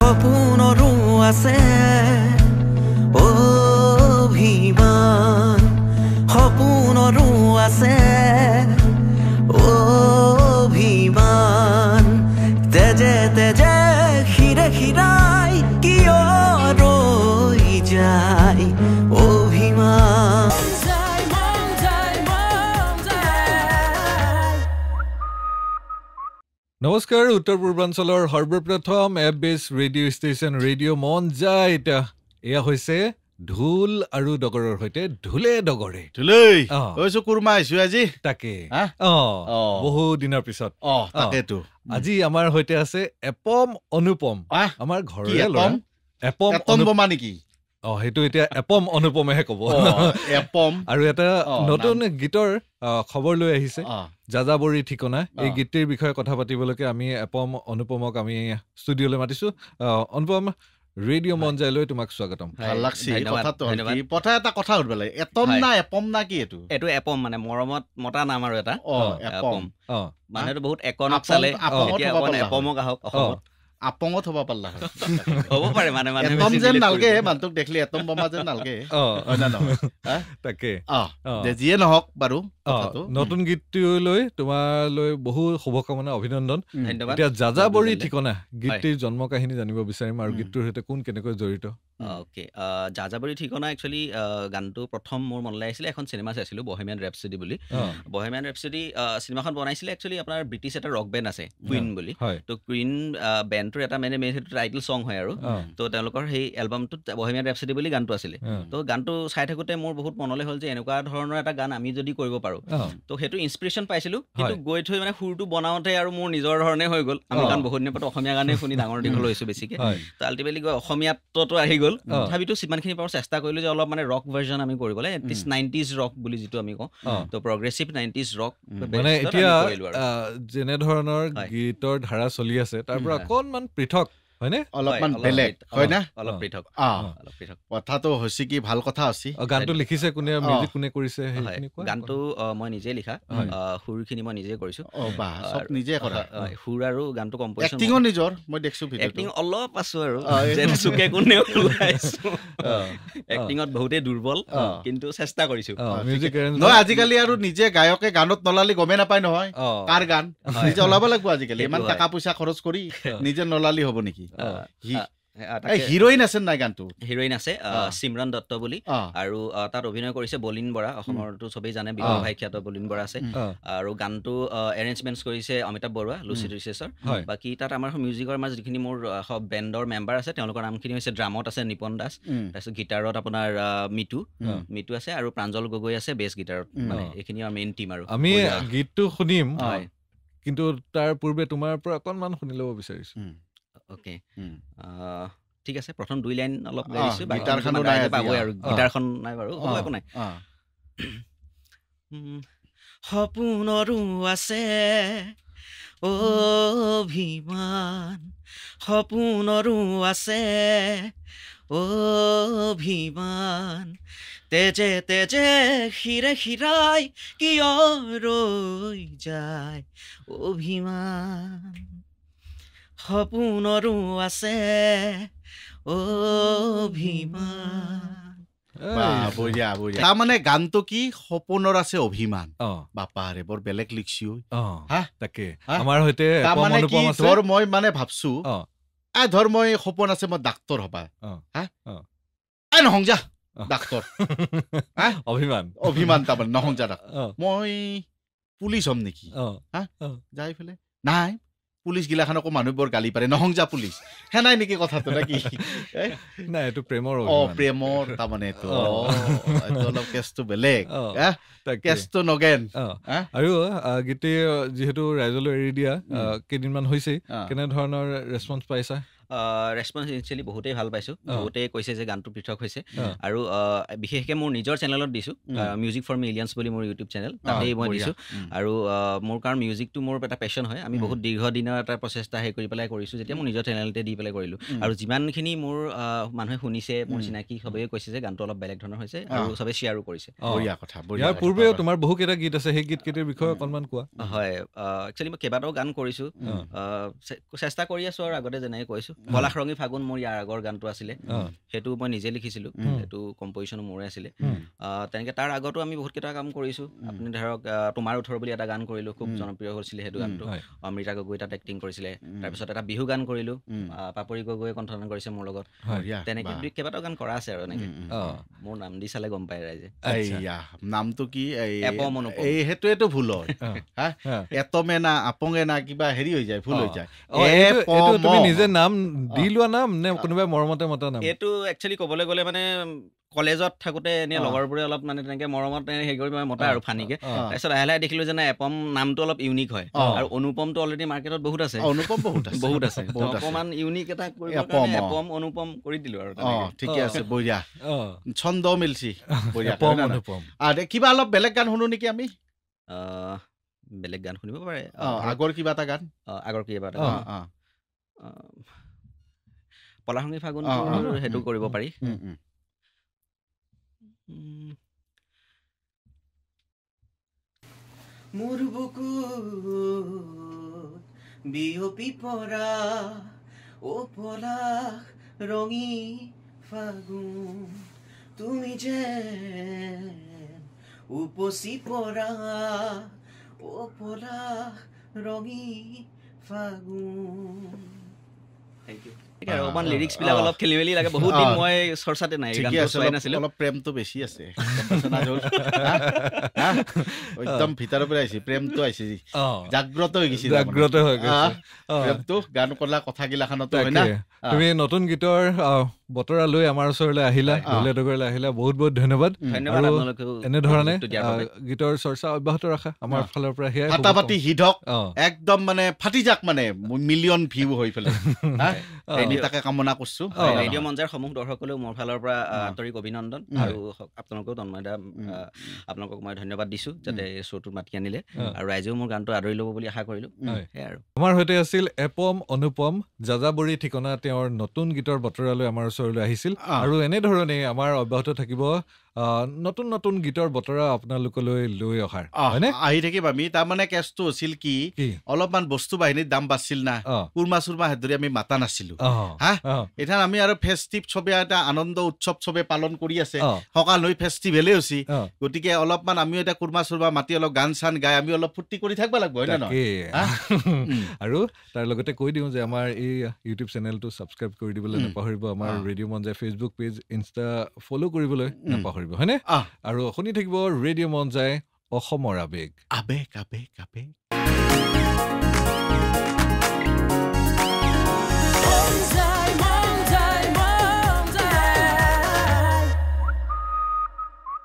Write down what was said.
সপোনৰো আছে অভিমান সপোনৰো আছে অভিমান তেজে তেজে খিৰে খিৰাই কিয় ৰৈ যায় অভিমান নমস্কাৰ উত্তৰ পূৰ্বাঞ্চলৰ সৰ্বপ্ৰথম এপ বেছ ৰেডিঅ' ষ্টেচন ৰেডিঅ' মন যায় এয়া হৈছে ঢোল আৰু ডগৰৰ সৈতে ঢোলে ডগৰে ঢোলেই কৈছো কুৰমা আহিছো আজি তাকে বহু দিনৰ পিছত তাকেতো আজি আমাৰ সৈতে আছে এপম অনুপম আমাৰ ঘৰৰে ল'ৰা এপম বোমা নেকি সেইটো এতিয়া এপম অনুপমেহে ক'ব এপম আৰু এটা নতুন গীতৰ খবৰ লৈ আহিছে যাযাবৰী ঠিকনা এই গীতটিৰ বিষয়ে কথা পাতিবলৈকে আমি এপম অনুপমক আমি ষ্টুডিঅ'লৈ মাতিছো অনুপম ৰেডিঅ' মন যায় লৈ তোমাক স্বাগতম ভাল লাগছে কথা এটা কথা সুধিব লাগে এটম না এপম না কি এইটো এইটো এপম মানে মৰমত মতা নাম আৰু এটা এপম মানুহেতো বহুত একনক চালে এপমক আহক অসমত আপঙত হ'ব পাৰলা হ'ব পাৰে মানে এটম যেন নালগে মানুহক দেখিলে এটম বোমা যেন নালগে তাকে যিয়ে নহওক বাৰু নতুন গীতটোলৈ তোমালৈ বহু শুভকামনা অভিনন্দন এতিয়া যাযাবৰী ঠিকনা গীতটিৰ জন্ম কাহিনী জানিব বিচাৰিম আৰু গীতটোৰ সৈতে কোন কেনেকৈ জড়িত অ'কে যাযাবৰী ঠিকনা একচুৱেলি গানটো প্ৰথম মোৰ মনলৈ আহিছিলে এখন চিনেমা চাইছিলোঁ বহেমিয়ান ৰেপচডি বুলি বহেমিয়ান ৰেপচডি চিনেমাখন বনাইছিলে একচুৱেলি আপোনাৰ ব্ৰিটিছ এটা ৰক বেণ্ড আছে কুইন বুলি তো কুইন বেণ্ডটোৰ এটা মানে মেইন সেইটো টাইটেল ছং হয় আৰু তো তেওঁলোকৰ সেই এলবামটোত বহেমিয়ান ৰেপচডি বুলি গানটো আছিলে তো গানটো চাই থাকোঁতে মোৰ বহুত মনলৈ হ'ল যে এনেকুৱা ধৰণৰ এটা গান আমি যদি কৰিব পাৰোঁ তো সেইটো ইনস্পিৰেশ্যন পাইছিলোঁ কিন্তু গৈ থৈ মানে সুৰটো বনাওঁতে আৰু মোৰ নিজৰ ধৰণে হৈ গ'ল আমি কাৰণ বহুত দিনৰ পৰা অসমীয়া গানেই শুনি ডাঙৰ দীঘল হৈছোঁ বেছিকৈ তো আল্টিমেটলি গৈ অসমীয়াততো আহি গ'ল তথাপিতো যিমানখিনি পাৰোঁ চেষ্টা কৰিলোঁ যে অলপ মানে ৰক ভাৰ্জন আমি কৰিবলৈ এটলিষ্ট 90s ৰক বুলি যিটো আমি কওঁ তো প্ৰগ্ৰেছিভ 90s ৰক মানে এতিয়া যেনে ধৰণৰ গীতৰ ধাৰা চলি আছে তাৰ পৰা অকণমান পৃথক হয়নে অলপমান বেলেগ হয় না অলপ পৃথক কথাটো হৈছে কি ভাল কথা আছে গানটো লিখিছে কোনে মিউজিক কোনে কৰিছে গানটো মই নিজে লিখা সুৰখিনি মই নিজে কৰিছোঁ চব নিজে কৰা সুৰ আৰু গানটো কম্প'জিশ্যন এক্টিঙো নিজৰ মই দেখিছোঁ এক্টিং অলপ আছোঁ আৰু চুকে কোনে ওলাইছোঁ এক্টিঙত বহুতেই দুৰ্বল কিন্তু চেষ্টা কৰিছোঁ নহয় আজিকালি আৰু নিজে গায়কে গানত নলালি গমেই নাপায় নহয় কাৰ গান নিজে ওলাব লাগিব আজিকালি ইমান টকা পইচা খৰচ কৰি নিজে নলালি হ'ব নেকি হিৰোইন আছে নাই গানটো হিৰোইন আছে সিমৰন দত্ত বুলি আৰু তাত অভিনয় কৰিছে বলিন বৰা অসমৰতো চবেই জানে বিভাই খ্যাত বলিন বৰা আছে আৰু গানটো এৰেঞ্জমেণ্টছ কৰিছে অমিতাভ বৰুৱা লুচি ৰিচেছৰ বাকী তাত আমাৰ মিউজিকৰ আমাৰ যিখিনি মোৰ বেণ্ডৰ মেম্বাৰ আছে তেওঁলোকৰ নামখিনি হৈছে ড্ৰামত আছে নিপন দাস তাৰপিছত গীটাৰত আপোনাৰ মিটু আছে আৰু প্ৰাঞ্জল গগৈ আছে বেছ গীটাৰত মানে এইখিনি আমাৰ মেইন টিম আৰু আমি গীতটো শুনিম কিন্তু তাৰ পূৰ্বে তোমাৰ পৰা অকণমান শুনি ল'ব বিচাৰিছোঁ অ'কে ঠিক আছে প্ৰথম 2 লাইন অলপ গাই দিছোঁ গীটাৰখনো নাই পাবই আৰু গীটাৰখন নাই বাৰু হ'ব একো নাই সপোনৰো আছে অভিমান সপোনৰো আছে অভিমান তেজে তেজে খিৰে খিৰাই কিয় ৰৈ যায় অভিমান সপোনৰো আছে অভিমান তাৰমানে গানটো কি সপোনৰ আছে অভিমান বাপাৰে বৰ বেলেগ লিখিছো তাকে আমাৰ সৈতে ধৰ মই মানে ভাবছো ধৰ মই সপোন আছে মই ডাক্তৰ হবা নহং যা ডাক্তৰ অভিমান তাৰমানে নহং যা মই পুলিচ হ'ম নেকি যাই পেলাই নাই পুলিচ গিলাখানকো মানুহ বৰ গালি পাৰে নহং যা পুলিচ হে নাই নেকি কথাটো নাকি নাই এইটো প্ৰেমৰ প্ৰেমৰ তাৰমানে অলপ কেছটো বেলেগ কেছটো নগেন আৰু গীতে যিহেতু ৰাইজলৈ এৰি দিয়া কেইদিনমান হৈছেই কেনেধৰণৰ ৰেছপন্স পাইছা ৰেছপন্স ইনিচিয়েলি বহুতেই ভাল পাইছোঁ বহুতেই কৈছে যে গানটো পৃথক হৈছে আৰু বিশেষকৈ মোৰ নিজৰ চেনেলত দিছোঁ মিউজিক ফৰ মিলিয়নছ বুলি মোৰ ইউটিউব চেনেল তাতেই মই দিছোঁ আৰু মোৰ কাৰণ মিউজিকটো মোৰ এটা পেশ্যন হয় আমি বহুত দীৰ্ঘদিনৰ এটা প্ৰচেষ্টা হেৰি কৰি পেলাই কৰিছোঁ যেতিয়া মোৰ নিজৰ চেনেলতে দি পেলাই কৰিলোঁ আৰু যিমানখিনি মোৰ মানুহে শুনিছে মোৰ চিনাকি সবেই কৈছে যে গানটো অলপ বেলেগ ধৰণৰ হৈছে আৰু চবেই শ্বেয়াৰো কৰিছে ইয়াৰ পূৰ্বেও তোমাৰ বহুকেইটা গীত আছে সেই গীতকেইটাৰ বিষয়ে অকণমান কোৱা হয় একচুৱেলি মই কেইবাটাও গান কৰিছোঁ চেষ্টা কৰি আছোঁ আৰু আগতে যেনেকৈ কৈছোঁ পলাশ ৰঙী ফাগুন মোৰ ইয়াৰ আগৰ গানটো আছিলে সেইটো মই নিজে লিখিছিলোঁ সেইটো কম্পজিশ্যনো মোৰে আছিলে তেনেকৈ তাৰ আগতো আমি বহুতকেইটা কাম কৰিছোঁ আপুনি ধৰক তোমাৰ ওঠৰ বুলি এটা গান কৰিলোঁ খুব জনপ্ৰিয় হৈছিলে সেইটো গানটো অমৃতা গগৈ তাত এক্টিং কৰিছিলে তাৰপিছত এটা বিহু গান কৰিলোঁ পাপৰি গগৈয়ে কণ্ঠদান কৰিছে মোৰ লগত তেনেকৈ কেইবাটাও গান কৰা আছে আৰু এনেকৈ মোৰ নাম দি চালে গম পায় ৰাইজে নামটো কি এপম অনুপম সেইটোৱেতো ভুল হয় এটমে না আপঙে না কিবা হেৰি হৈ যায় ভুল হৈ যায় তুমি নিজে নাম দি লোৱা নাম নে কোনোবাই মৰমতে মতা নাম এইটো একচুৱেলি ক'বলৈ গ'লে মানে কলেজত থাকোঁতে এনেই লগৰবোৰে অলপ মানে তেনেকৈ মৰমত হেৰি কৰি মতা আৰু ফানিকে তাৰপিছত লাহে লাহে দেখিলোঁ যে এপম নামটো অলপ ইউনিক হয় আৰু অনুপমটো অলৰেডি মাৰ্কেটত বহুত আছে অনুপম বহুত আছে অকণমান ইউনিক এটা এপম অনুপম কৰি দিলোঁ আৰু ঠিকে আছে বঢ়িয়া ছন্দ মিলছি বঢ়িয়া কিবা অলপ বেলেগ গান শুনো নেকি আমি বেলেগ গান শুনিব পাৰে আগৰ কিবা এটা গান পলাশ ৰঙী ফাগুন সেইটো কৰিব পাৰি মোৰ বুকুত বিয়পি পৰা ও পলাশ ৰঙী ফাগুন তুমি যেন উপচি পৰা ও পলাশ ৰঙী ফাগুন অকমান লিৰিক্স বিলাক অলপ খেলি মেলি লাগে বহুত দিন মই চৰ্চাতে নাই অলপ প্ৰেমটো বেছি আছে একদম ভিতৰৰ পৰা আহিছে প্ৰেমটো আহিছে জাগ্ৰত হৈ গৈছে প্ৰেমটো গান কলা কথাগিলাখনতো হয় না তুমি নতুন গীতৰ বতৰা লৈ আমাৰ ওচৰলৈ আহিলা ঢোলেডগৰলৈ আহিলা বহুত বহুত ধন্যবাদ এনেধৰণে গীতৰ চৰ্চা অব্যাহত ৰাখা আমাৰ ফালৰ পৰা সেয়াই ফাটাফাটি হিটক একদম মানে ফাটি যাক মানে মিলিয়ন ভিউ হৈ পেলাই তাকে কামনা কৰিছো ৰেডিঅ' মঞ্জাৰ সমূহ দৰ্শকলৈও মোৰ ফালৰ পৰা আন্তৰিক অভিনন্দন আৰু আপোনালোকেও তন্ময়দা আপোনালোকক মই ধন্যবাদ দিছো যাতে এই শ্ব'টোত মাতি আনিলে আৰু ৰাইজেও মোৰ গানটো আদৰি ল'ব বুলি আশা কৰিলো সেয়াই আৰু আমাৰ সৈতে আছিল এপম অনুপম যাযাবৰী ঠিকনা তেওঁৰ নতুন গীতৰ বতৰালৈ আমাৰ ওচৰলৈ আহিছিল আৰু এনেধৰণে আমাৰ অব্যাহত থাকিব নতুন নতুন গীতৰ বতৰা আপোনালোকলৈ লৈ অহাৰ আহি থাকিম আমি তাৰমানে কেছটো আছিল কি অলপমান বস্তু বাহিনীৰ দাম বাঢ়ছিল না কুৰমা চুৰমা হেদৰি আমি মাতা নাছিলো এতিয়া আমি আৰু ফেষ্টিভ চবে এটা আনন্দ উৎসৱ চবে পালন কৰি আছে সকাল হৈ ফেষ্টিভেলে হৈছে গতিকে অলপমান আমিও এটা কুৰমা চুৰমা মাতি অলপ গান চান গাই আমি অলপ ফূৰ্তি কৰি থাকিব লাগিব হয় নে নহয় আৰু তাৰ লগতে কৈ দিওঁ যে আমাৰ এই ইউটিউব চেনেলটো ছাবস্ক্ৰাইব কৰি দিবলৈ নাপাহৰিব আমাৰ ৰেডিঅ' মন যায় ফেচবুক পেজ ইনষ্টা ফ'ল' কৰিবলৈ নাপাহৰিব হয়নে আৰু শুনি থাকিব ৰেডিঅ' মন যায় অসমৰ আবেগ আবেগ আবেগ আবেগ